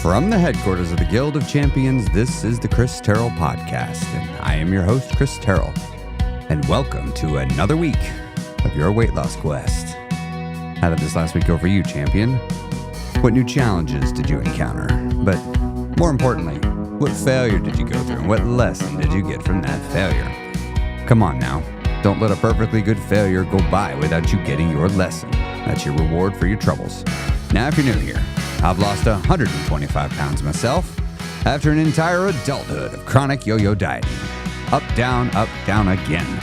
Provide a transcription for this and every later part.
From the headquarters of the Guild of Champions, this is the Chris Terrell Podcast, and I am your host, Chris Terrell. And welcome to another week of your weight loss quest. How did this last week go for you, champion? What new challenges did you encounter? But more importantly, what failure did you go through, and what lesson did you get from that failure? Come on now, don't let a perfectly good failure go by without you getting your lesson. That's your reward for your troubles. Now, if you're new here, I've lost 125 pounds myself after an entire adulthood of chronic yo-yo dieting. Up, down again.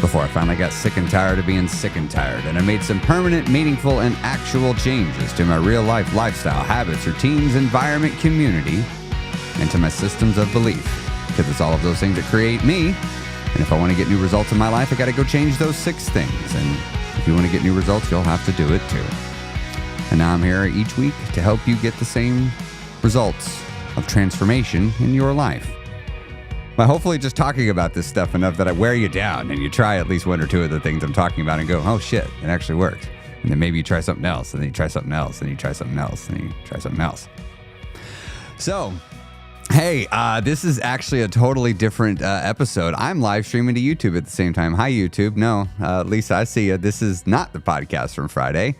Before I finally got sick and tired of being sick and tired, and I made some permanent, meaningful, and actual changes to my real-life lifestyle, habits, routines, environment, community, and to my systems of belief. Because it's all of those things that create me. And if I want to get new results in my life, I got to go change those 6 things. And if you want to get new results, you'll have to do it too. And now I'm here each week to help you get the same results of transformation in your life. By hopefully just talking about this stuff enough that I wear you down and you try at least 1 or 2 of the things I'm talking about and go, oh shit, it actually worked. And then maybe you try something else, and then you try something else, and you try something else, and you try something else. So, hey, this is actually a totally different episode. I'm live streaming to YouTube at the same time. Hi, YouTube. No, Lisa, I see you. This is not the podcast from Friday.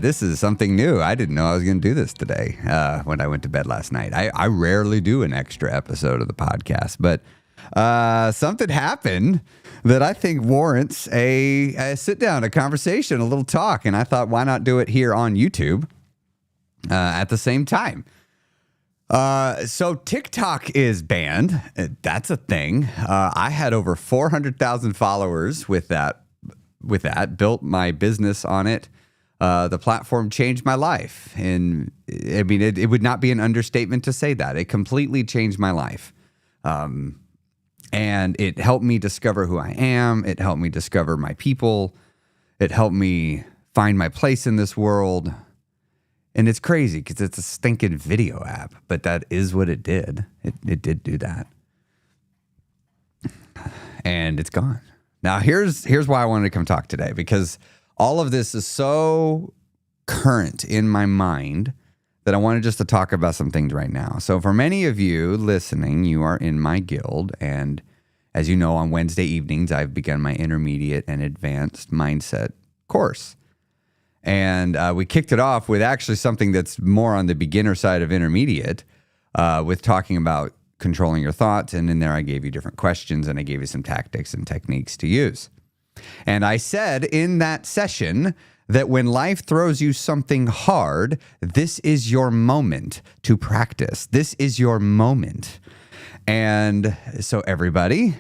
This is something new. I didn't know I was going to do this today when I went to bed last night. I rarely do an extra episode of the podcast, but something happened that I think warrants a sit down, a conversation, a little talk. And I thought, why not do it here on YouTube at the same time? So TikTok is banned. That's a thing. I had over 400,000 followers with that, built my business on it. The platform changed my life. And I mean, it would not be an understatement to say that. It completely changed my life. And it helped me discover who I am. It helped me discover my people. It helped me find my place in this world. And it's crazy because it's a stinking video app, but that is what it did. It did do that. And it's gone. Now, here's why I wanted to come talk today, because all of this is so current in my mind that I wanted just to talk about some things right now. So for many of you listening, you are in my guild. And as you know, on Wednesday evenings, I've begun my intermediate and advanced mindset course. And we kicked it off with actually something that's more on the beginner side of intermediate, with talking about controlling your thoughts. And in there, I gave you different questions and I gave you some tactics and techniques to use. And I said in that session that when life throws you something hard, this is your moment to practice. This is your moment. And so everybody,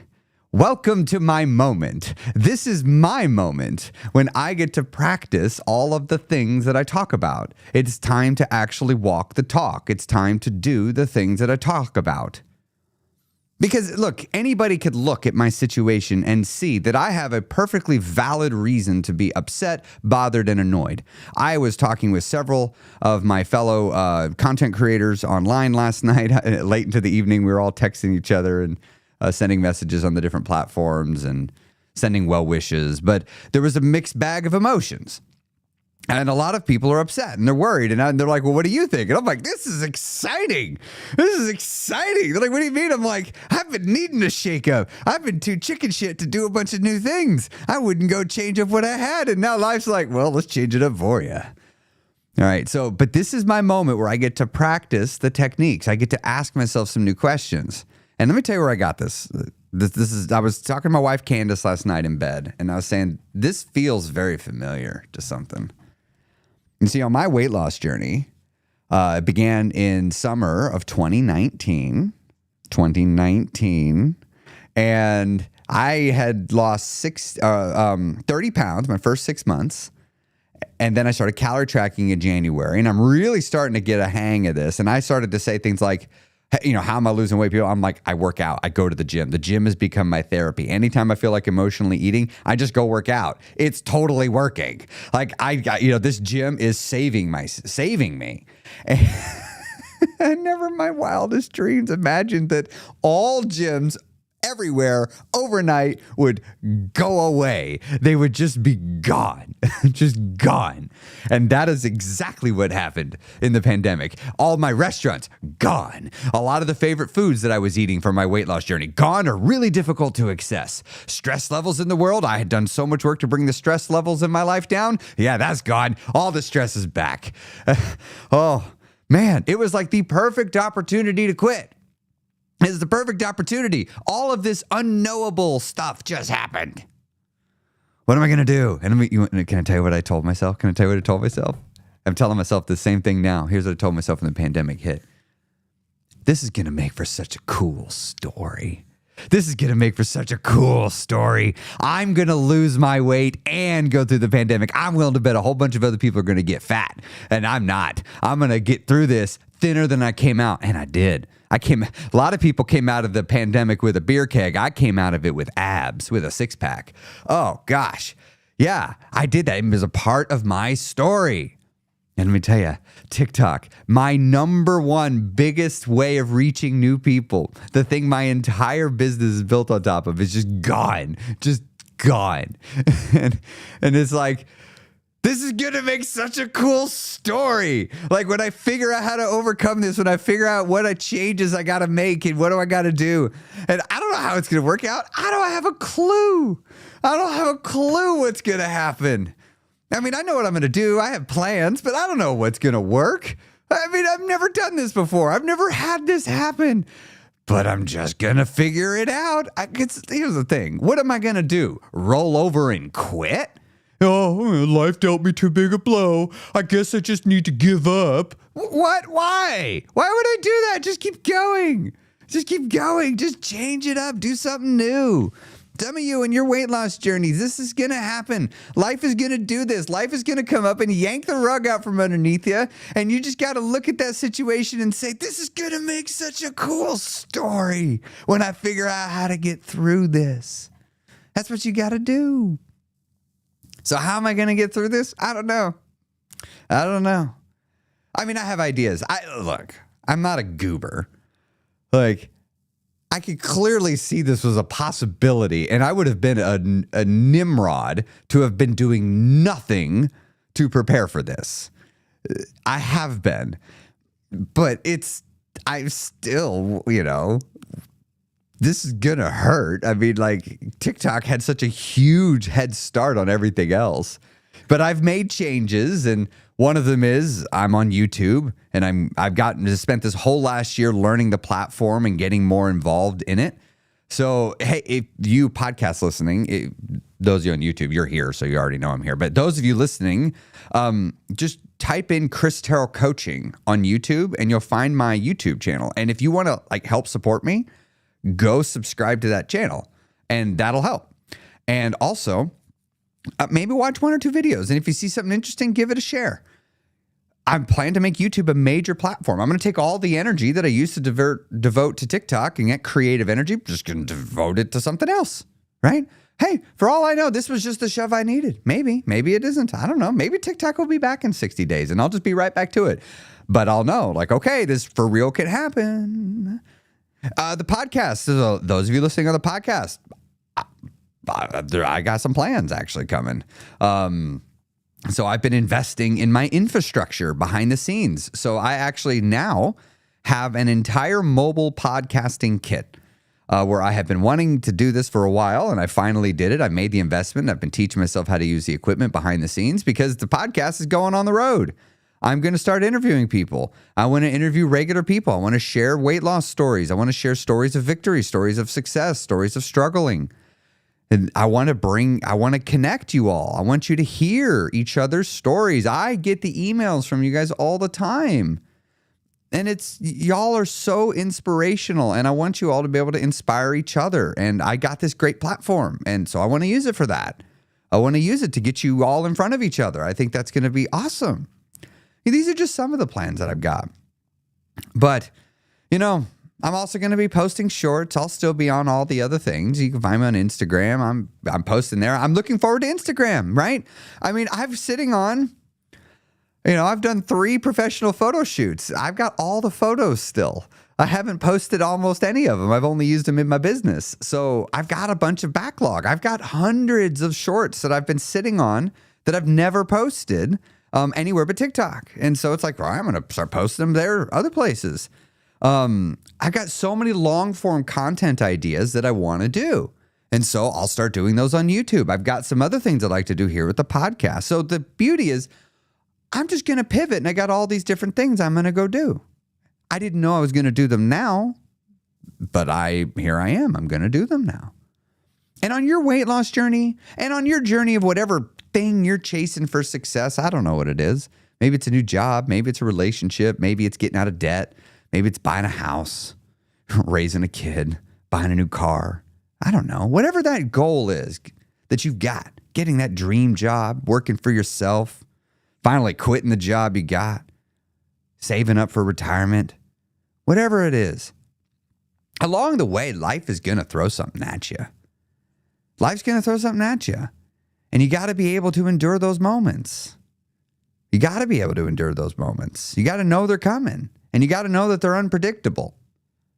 welcome to my moment. This is my moment when I get to practice all of the things that I talk about. It's time to actually walk the talk. It's time to do the things that I talk about. Because look, anybody could look at my situation and see that I have a perfectly valid reason to be upset, bothered, and annoyed. I was talking with several of my fellow content creators online last night, late into the evening. We were all texting each other and sending messages on the different platforms and sending well wishes. But there was a mixed bag of emotions. And a lot of people are upset and they're worried. And they're like, well, what do you think? And I'm like, this is exciting. This is exciting. They're like, what do you mean? I'm like, I've been needing a shakeup. I've been too chicken shit to do a bunch of new things. I wouldn't go change up what I had. And now life's like, well, let's change it up for you. All right. So, but this is my moment where I get to practice the techniques. I get to ask myself some new questions. And let me tell you where I got this. I was talking to my wife, Candace, last night in bed. And I was saying, this feels very familiar to something. You see, on my weight loss journey, it began in summer of 2019, and I had lost 30 pounds my first 6 months, and then I started calorie tracking in January, and I'm really starting to get a hang of this, and I started to say things like, you know, how am I losing weight? People, I'm like, I work out. I go to the gym. The gym has become my therapy. Anytime I feel like emotionally eating, I just go work out. It's totally working. Like this gym is saving me. And I never in my wildest dreams imagined that all gyms everywhere overnight would go away. They would just be gone, just gone. And that is exactly what happened in the pandemic. All my restaurants, gone. A lot of the favorite foods that I was eating for my weight loss journey, gone or really difficult to access. Stress levels in the world. I had done so much work to bring the stress levels in my life down. Yeah, that's gone. All the stress is back. Oh, man, it was like the perfect opportunity to quit. It's the perfect opportunity. All of this unknowable stuff just happened. What am I going to do? And can I tell you what I told myself? Can I tell you what I told myself? I'm telling myself the same thing now. Here's what I told myself when the pandemic hit. This is going to make for such a cool story. This is going to make for such a cool story. I'm going to lose my weight and go through the pandemic. I'm willing to bet a whole bunch of other people are going to get fat, and I'm not. I'm going to get through this thinner than I came out, and I did. A lot of people came out of the pandemic with a beer keg. I came out of it with abs, with a six-pack. Oh, gosh. Yeah, I did that. It was a part of my story. And let me tell you, TikTok, my number one biggest way of reaching new people, the thing my entire business is built on top of, is just gone. Just gone. And it's like, this is going to make such a cool story. Like when I figure out how to overcome this, when I figure out what changes I got to make and what do I got to do. And I don't know how it's going to work out. I don't have a clue. I don't have a clue what's going to happen. I mean, I know what I'm going to do. I have plans, but I don't know what's going to work. I mean, I've never done this before. I've never had this happen. But I'm just going to figure it out. Here's the thing. What am I going to do? Roll over and quit? Oh, life dealt me too big a blow. I guess I just need to give up. What? Why? Why would I do that? Just keep going. Just keep going. Just change it up. Do something new. Some of you in your weight loss journeys, this is going to happen. Life is going to do this. Life is going to come up and yank the rug out from underneath you. And you just got to look at that situation and say, this is going to make such a cool story when I figure out how to get through this. That's what you got to do. So how am I going to get through this? I don't know. I mean, I have ideas. Look, I'm not a goober. Like, I could clearly see this was a possibility, and I would have been a Nimrod to have been doing nothing to prepare for this. I have been, but I'm still, this is going to hurt. I mean, like, TikTok had such a huge head start on everything else. But I've made changes, and one of them is I'm on YouTube, and I've spent this whole last year learning the platform and getting more involved in it. So, hey, if you podcast listening, those of you on YouTube, you're here, so you already know I'm here. But those of you listening, just type in Chris Terrell Coaching on YouTube, and you'll find my YouTube channel. And if you want to help support me, go subscribe to that channel, and that'll help. And also, maybe watch one or two videos. And if you see something interesting, give it a share. I'm planning to make YouTube a major platform. I'm going to take all the energy that I used to devote to TikTok and get creative energy, just going to devote it to something else, right? Hey, for all I know, this was just the shove I needed. Maybe it isn't. I don't know. Maybe TikTok will be back in 60 days and I'll just be right back to it. But I'll know, okay, this for real could happen. The podcast, those of you listening on the podcast, I got some plans actually coming. So I've been investing in my infrastructure behind the scenes. So I actually now have an entire mobile podcasting kit where I have been wanting to do this for a while, and I finally did it. I made the investment. I've been teaching myself how to use the equipment behind the scenes because the podcast is going on the road. I'm going to start interviewing people. I want to interview regular people. I want to share weight loss stories. I want to share stories of victory, stories of success, stories of struggling. And I want to connect you all. I want you to hear each other's stories. I get the emails from you guys all the time. And y'all are so inspirational. And I want you all to be able to inspire each other. And I got this great platform. And so I want to use it for that. I want to use it to get you all in front of each other. I think that's going to be awesome. These are just some of the plans that I've got. But, I'm also going to be posting shorts. I'll still be on all the other things. You can find me on Instagram. I'm posting there. I'm looking forward to Instagram, right? I mean, I've done 3 professional photo shoots. I've got all the photos still. I haven't posted almost any of them. I've only used them in my business. So I've got a bunch of backlog. I've got hundreds of shorts that I've been sitting on that I've never posted anywhere but TikTok. And so it's like, well, I'm going to start posting them there, other places. I've got so many long form content ideas that I want to do. And so I'll start doing those on YouTube. I've got some other things I'd like to do here with the podcast. So the beauty is I'm just going to pivot, and I got all these different things I'm going to go do. I didn't know I was going to do them now, but here I am. I'm going to do them now. And on your weight loss journey and on your journey of whatever thing you're chasing for success, I don't know what it is. Maybe it's a new job. Maybe it's a relationship. Maybe it's getting out of debt. Maybe it's buying a house, raising a kid, buying a new car. I don't know. Whatever that goal is that you've got, getting that dream job, working for yourself, finally quitting the job you got, saving up for retirement, whatever it is. Along the way, life is going to throw something at you. Life's going to throw something at you. And you got to be able to endure those moments. You got to be able to endure those moments. You got to know they're coming. And you got to know that they're unpredictable.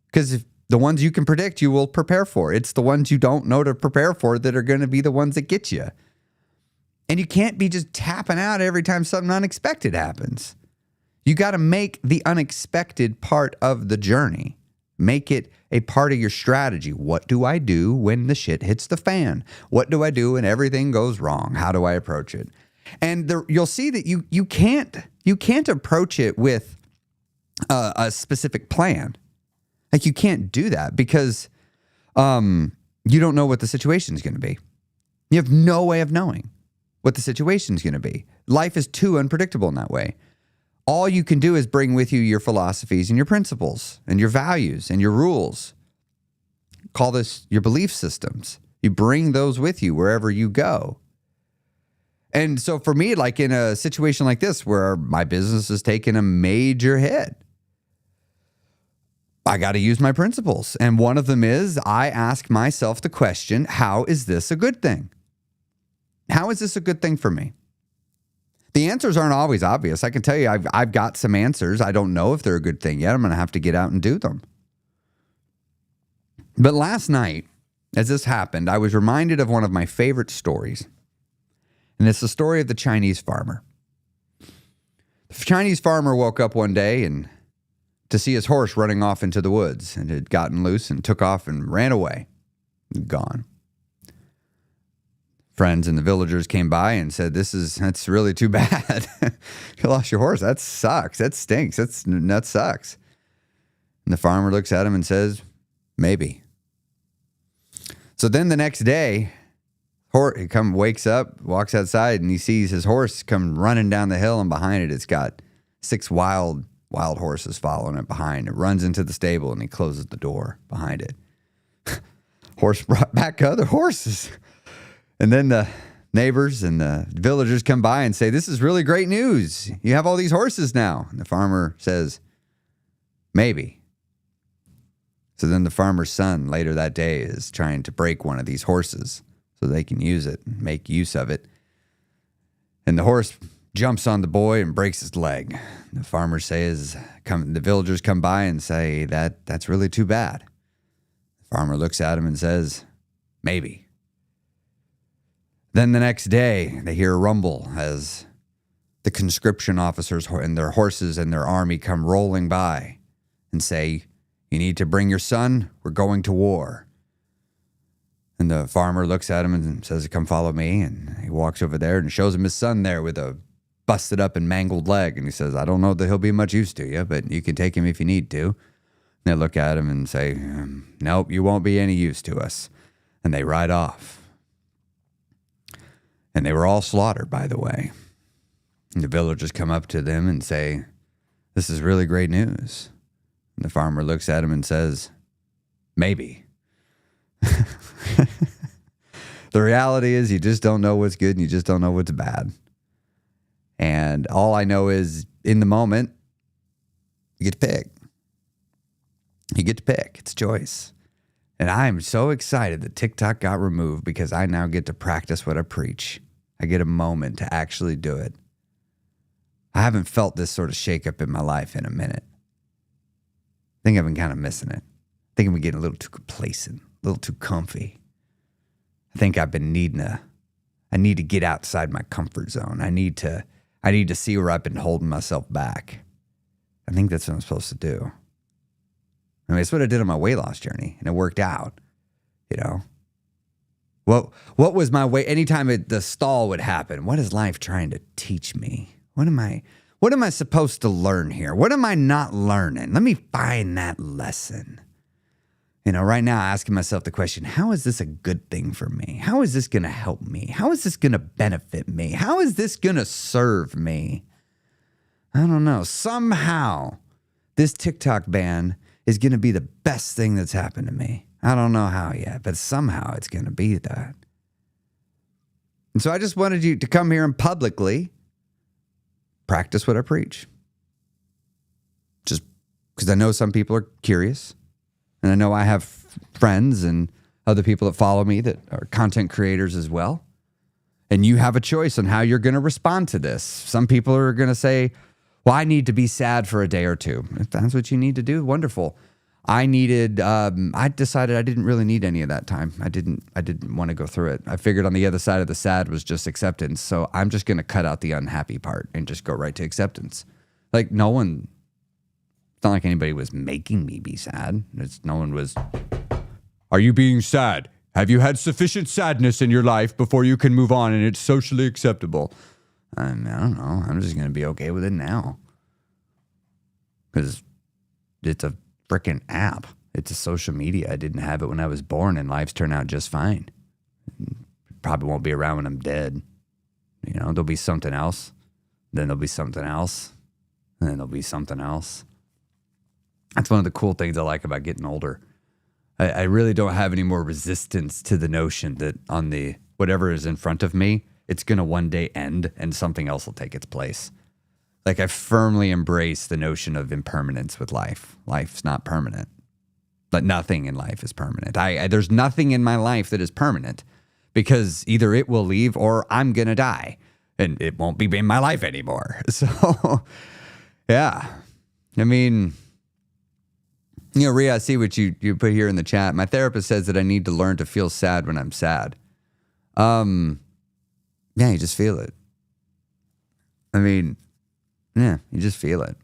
Because if the ones you can predict, you will prepare for. It's the ones you don't know to prepare for that are going to be the ones that get you. And you can't be just tapping out every time something unexpected happens. You got to make the unexpected part of the journey. Make it a part of your strategy. What do I do when the shit hits the fan? What do I do when everything goes wrong? How do I approach it? And you'll see that you can't approach it with a specific plan. Like you can't do that because you don't know what the situation is going to be. You have no way of knowing what the situation is going to be. Life is too unpredictable in that way. All you can do is bring with you your philosophies and your principles and your values and your rules. Call this your belief systems. You bring those with you wherever you go. And so for me, like in a situation like this where my business is taking a major hit, I got to use my principles. And one of them is I ask myself the question, how is this a good thing? How is this a good thing for me? The answers aren't always obvious. I can tell you I've got some answers. I don't know if they're a good thing yet. I'm going to have to get out and do them. But last night, as this happened, I was reminded of one of my favorite stories. And it's the story of the Chinese farmer. The Chinese farmer woke up one day and to see his horse running off into the woods, and it had gotten loose and took off and ran away. Gone. Friends and the villagers came by and said, that's really too bad. You lost your horse. That sucks. That stinks. That sucks. And the farmer looks at him and says, maybe. So then the next day, he wakes up, walks outside, and he sees his horse come running down the hill, and behind it, it's got 6 wild horses following it behind. It runs into the stable, and he closes the door behind it. Horse brought back other horses. And then the neighbors and the villagers come by and say, this is really great news. You have all these horses now. And the farmer says, maybe. So then the farmer's son later that day is trying to break one of these horses so they can use it and make use of it. And the horse jumps on the boy and breaks his leg. The farmer says, the villagers come by and say, that's really too bad. The farmer looks at him and says, maybe. Then the next day, they hear a rumble as the conscription officers and their horses and their army come rolling by and say, you need to bring your son, we're going to war. And the farmer looks at him and says, come follow me. And he walks over there and shows him his son there with a busted up and mangled leg. And he says, I don't know that he'll be much use to you, but you can take him if you need to. And they look at him and say, nope, you won't be any use to us. And they ride off. And they were all slaughtered, by the way. And the villagers come up to them and say, this is really great news. And the farmer looks at him and says, maybe. The reality is you just don't know what's good and you just don't know what's bad. And all I know is in the moment, you get to pick. You get to pick. It's choice. And I am so excited that TikTok got removed because I now get to practice what I preach. I get a moment to actually do it. I haven't felt this sort of shakeup in my life in a minute. think I've been kind of missing it. I think I've been getting a little too complacent, a little too comfy. I think I've been I need to get outside my comfort zone. I need to see where I've been holding myself back. I think that's what I'm supposed to do. I mean, it's what I did on my weight loss journey, and it worked out, you know. What was my weight? Anytime the stall would happen, what is life trying to teach me? What am I supposed to learn here? What am I not learning? Let me find that lesson. You know, right now, asking myself the question, how is this a good thing for me? How is this going to help me? How is this going to benefit me? How is this going to serve me? I don't know. Somehow, this TikTok ban is going to be the best thing that's happened to me. I don't know how yet, but somehow it's going to be that. And so I just wanted you to come here and publicly practice what I preach. Just because I know some people are curious. And I know I have friends and other people that follow me that are content creators as well. And you have a choice on how you're going to respond to this. Some people are going to say, well, I need to be sad for a day or two. If that's what you need to do, wonderful. I decided I didn't really need any of that time. I didn't want to go through it. I figured on the other side of the sad was just acceptance. So I'm just going to cut out the unhappy part and just go right to acceptance. Like it's not like anybody was making me be sad. No one was, are you being sad? Have you had sufficient sadness in your life before you can move on and it's socially acceptable? I don't know. I'm just going to be okay with it now. Because it's a freaking app. It's a social media. I didn't have it when I was born, and life's turned out just fine. Probably won't be around when I'm dead. You know, there'll be something else. Then there'll be something else. And then there'll be something else. That's one of the cool things I like about getting older. I really don't have any more resistance to the notion that on the whatever is in front of me, it's going to one day end and something else will take its place. Like I firmly embrace the notion of impermanence with life. Life's not permanent, but nothing in life is permanent. There's nothing in my life that is permanent because either it will leave or I'm going to die and it won't be in my life anymore. So, yeah, I mean, you know, Rhea, I see what you put here in the chat. My therapist says that I need to learn to feel sad when I'm sad. Yeah, you just feel it. I mean, yeah, you just feel it.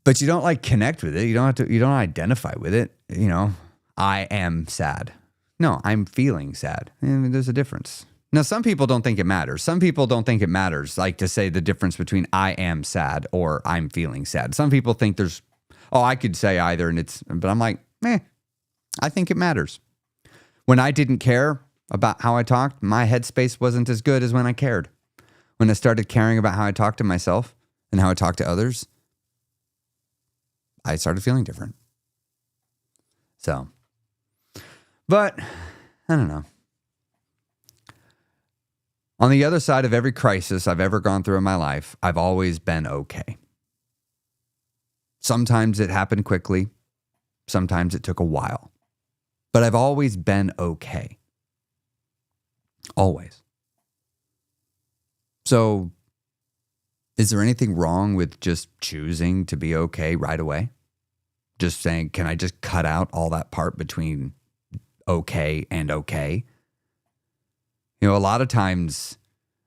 But you don't like connect with it. You don't identify with it. You know, I am sad. No, I'm feeling sad. I mean, there's a difference. Now, some people don't think it matters. Some people don't think it matters, like to say the difference between I am sad or I'm feeling sad. Some people think I could say either, but I'm like, I think it matters. When I didn't care about how I talked, my headspace wasn't as good as when I cared. When I started caring about how I talk to myself and how I talk to others, I started feeling different. So, but I don't know. On the other side of every crisis I've ever gone through in my life, I've always been okay. Sometimes it happened quickly. Sometimes it took a while. But I've always been okay. Always. So, is there anything wrong with just choosing to be okay right away? Just saying, can I just cut out all that part between okay and okay? You know, a lot of times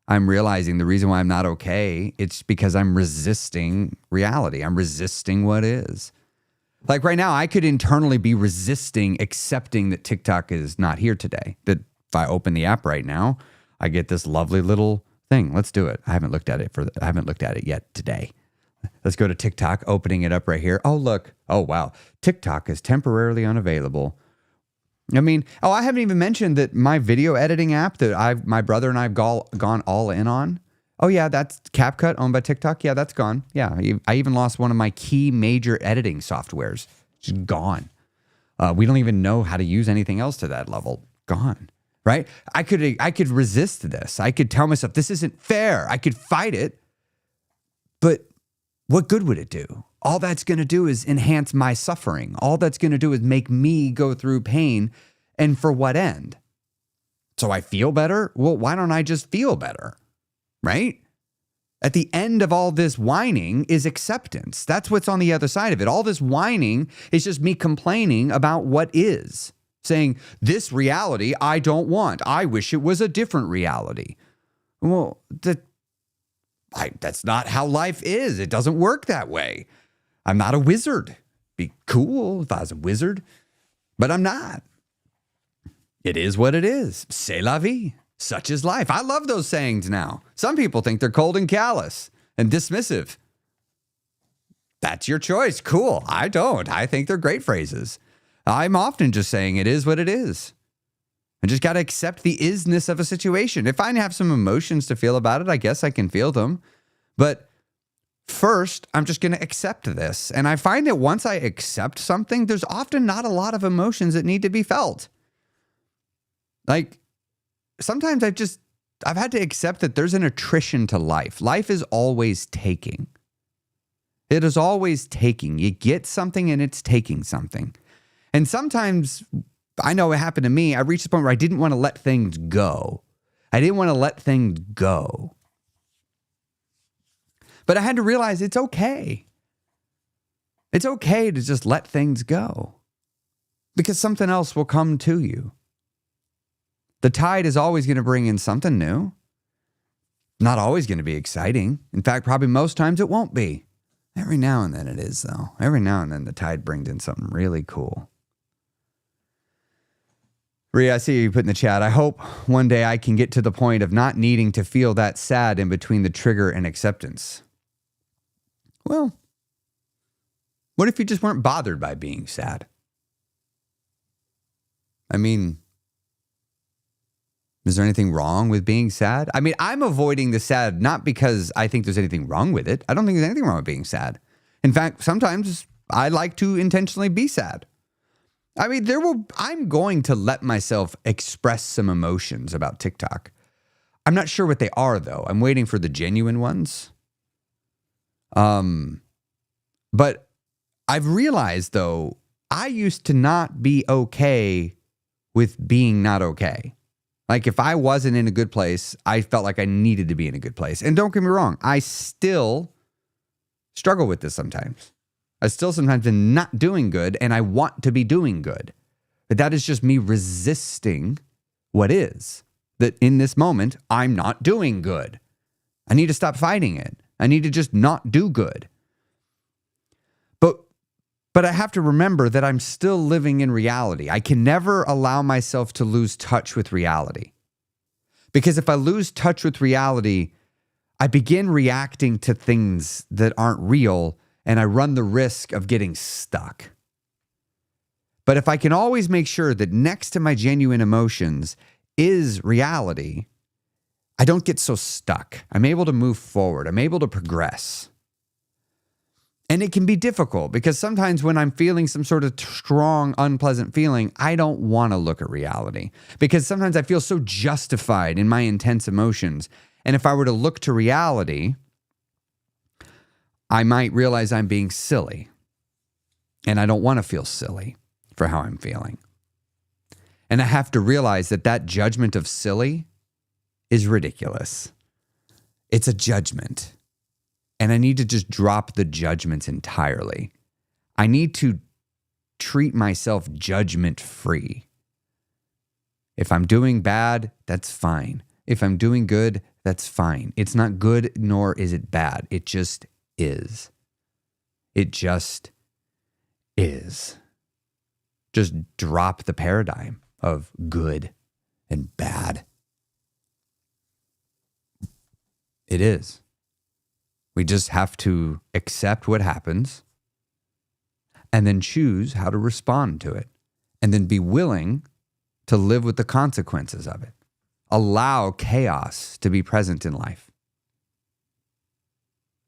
I'm realizing the reason why I'm not okay, it's because I'm resisting reality. I'm resisting what is. Like right now, I could internally be resisting accepting that TikTok is not here today. That if I open the app right now, I get this lovely little thing. Let's do it. I haven't looked at it yet today. Let's go to TikTok, opening it up right here. Oh, look. Oh, wow. TikTok is temporarily unavailable. I mean, I haven't even mentioned that my video editing app that my brother and I have gone all in on. Oh, yeah, that's CapCut owned by TikTok. Yeah, that's gone. Yeah, I even lost one of my key major editing softwares. Just gone. We don't even know how to use anything else to that level. Gone. Right? I could resist this. I could tell myself this isn't fair. I could fight it. But what good would it do? All that's going to do is enhance my suffering. All that's going to do is make me go through pain. And for what end? So I feel better? Well, why don't I just feel better? Right? At the end of all this whining is acceptance. That's what's on the other side of it. All this whining is just me complaining about what is. Saying, this reality I don't want. I wish it was a different reality. Well, that's not how life is. It doesn't work that way. I'm not a wizard. Be cool if I was a wizard, but I'm not. It is what it is. C'est la vie. Such is life. I love those sayings now. Some people think they're cold and callous and dismissive. That's your choice. Cool. I don't. I think they're great phrases. I'm often just saying it is what it is. I just got to accept the isness of a situation. If I have some emotions to feel about it, I guess I can feel them. But first, I'm just going to accept this. And I find that once I accept something, there's often not a lot of emotions that need to be felt. Like, sometimes I've had to accept that there's an attrition to life. Life is always taking. It is always taking. You get something and it's taking something. And sometimes, I know it happened to me, I reached a point where I didn't want to let things go. I didn't want to let things go. But I had to realize it's okay. It's okay to just let things go. Because something else will come to you. The tide is always going to bring in something new. Not always going to be exciting. In fact, probably most times it won't be. Every now and then it is, though. Every now and then the tide brings in something really cool. Rhea, I see you put in the chat. I hope one day I can get to the point of not needing to feel that sad in between the trigger and acceptance. Well, what if you just weren't bothered by being sad? I mean, is there anything wrong with being sad? I mean, I'm avoiding the sad not because I think there's anything wrong with it. I don't think there's anything wrong with being sad. In fact, sometimes I like to intentionally be sad. I mean, I'm going to let myself express some emotions about TikTok. I'm not sure what they are, though. I'm waiting for the genuine ones. But I've realized, though, I used to not be okay with being not okay. Like, if I wasn't in a good place, I felt like I needed to be in a good place. And don't get me wrong, I still struggle with this sometimes. I still sometimes am not doing good, and I want to be doing good. But that is just me resisting what is. That in this moment, I'm not doing good. I need to stop fighting it. I need to just not do good. But I have to remember that I'm still living in reality. I can never allow myself to lose touch with reality. Because if I lose touch with reality, I begin reacting to things that aren't real, and I run the risk of getting stuck. But if I can always make sure that next to my genuine emotions is reality, I don't get so stuck. I'm able to move forward. I'm able to progress. And it can be difficult because sometimes when I'm feeling some sort of strong, unpleasant feeling, I don't want to look at reality because sometimes I feel so justified in my intense emotions. And if I were to look to reality, I might realize I'm being silly. And I don't want to feel silly for how I'm feeling. And I have to realize that judgment of silly is ridiculous. It's a judgment. And I need to just drop the judgments entirely. I need to treat myself judgment-free. If I'm doing bad, that's fine. If I'm doing good, that's fine. It's not good, nor is it bad. It just is. It just is. Just drop the paradigm of good and bad. It is. We just have to accept what happens and then choose how to respond to it and then be willing to live with the consequences of it. Allow chaos to be present in life.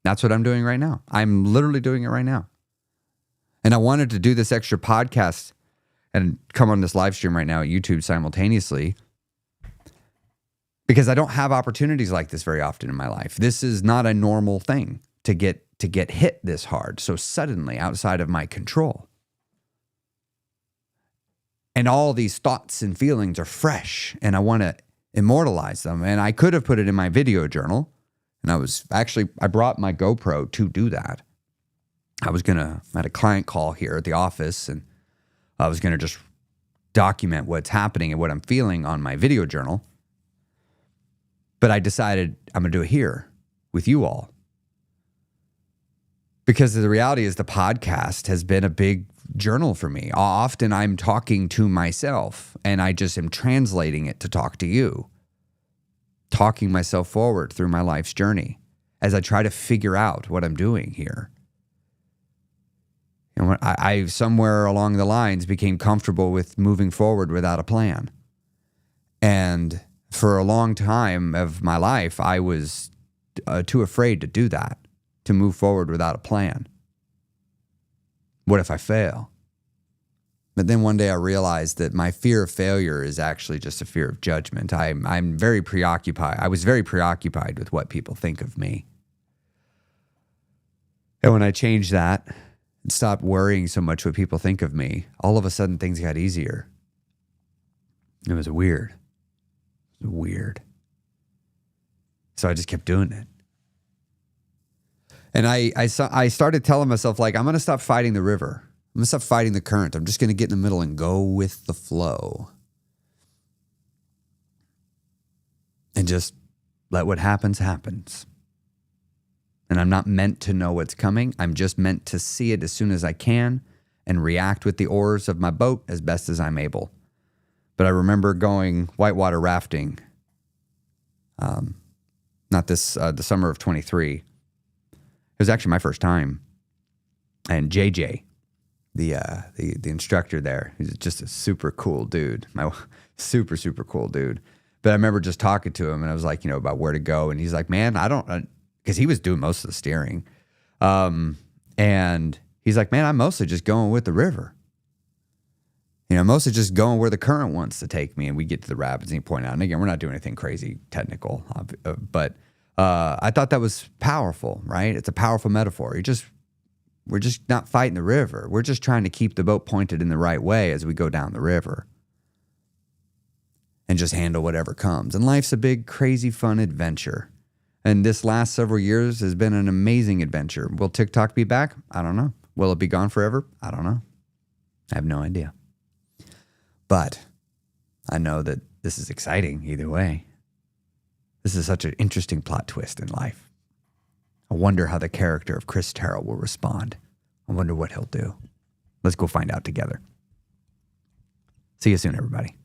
That's what I'm doing right now. I'm literally doing it right now. And I wanted to do this extra podcast and come on this live stream right now at YouTube simultaneously because I don't have opportunities like this very often in my life. This is not a normal thing to get hit this hard so suddenly outside of my control. And all these thoughts and feelings are fresh and I want to immortalize them. And I could have put it in my video journal And I brought my GoPro to do that. I had a client call here at the office, and I was going to just document what's happening and what I'm feeling on my video journal. But I decided I'm going to do it here with you all. Because the reality is the podcast has been a big journal for me. Often I'm talking to myself and I just am translating it to talk to you. Talking myself forward through my life's journey as I try to figure out what I'm doing here. And when I somewhere along the lines became comfortable with moving forward without a plan. And for a long time of my life, I was too afraid to do that, to move forward without a plan. What if I fail? But then one day I realized that my fear of failure is actually just a fear of judgment. I'm very preoccupied. I was very preoccupied with what people think of me. And when I changed that and stopped worrying so much what people think of me, all of a sudden things got easier. It was weird. It was weird. So I just kept doing it. And I started telling myself, like, I'm going to stop fighting the river. I'm going to stop fighting the current. I'm just going to get in the middle and go with the flow. And just let what happens, happens. And I'm not meant to know what's coming. I'm just meant to see it as soon as I can and react with the oars of my boat as best as I'm able. But I remember going whitewater rafting, the summer of 23. It was actually my first time. And JJ, the instructor there, he's just a super cool dude. Super, super cool dude. But I remember just talking to him and I was like, about where to go. And he's like, man, because he was doing most of the steering. And he's like, man, I'm mostly just going with the river. Mostly just going where the current wants to take me. And we get to the rapids and he pointed out, and again, we're not doing anything crazy technical, but I thought that was powerful, right? It's a powerful metaphor. We're just not fighting the river. We're just trying to keep the boat pointed in the right way as we go down the river and just handle whatever comes. And life's a big, crazy, fun adventure. And this last several years has been an amazing adventure. Will TikTok be back? I don't know. Will it be gone forever? I don't know. I have no idea. But I know that this is exciting either way. This is such an interesting plot twist in life. I wonder how the character of Chris Terrell will respond. I wonder what he'll do. Let's go find out together. See you soon, everybody.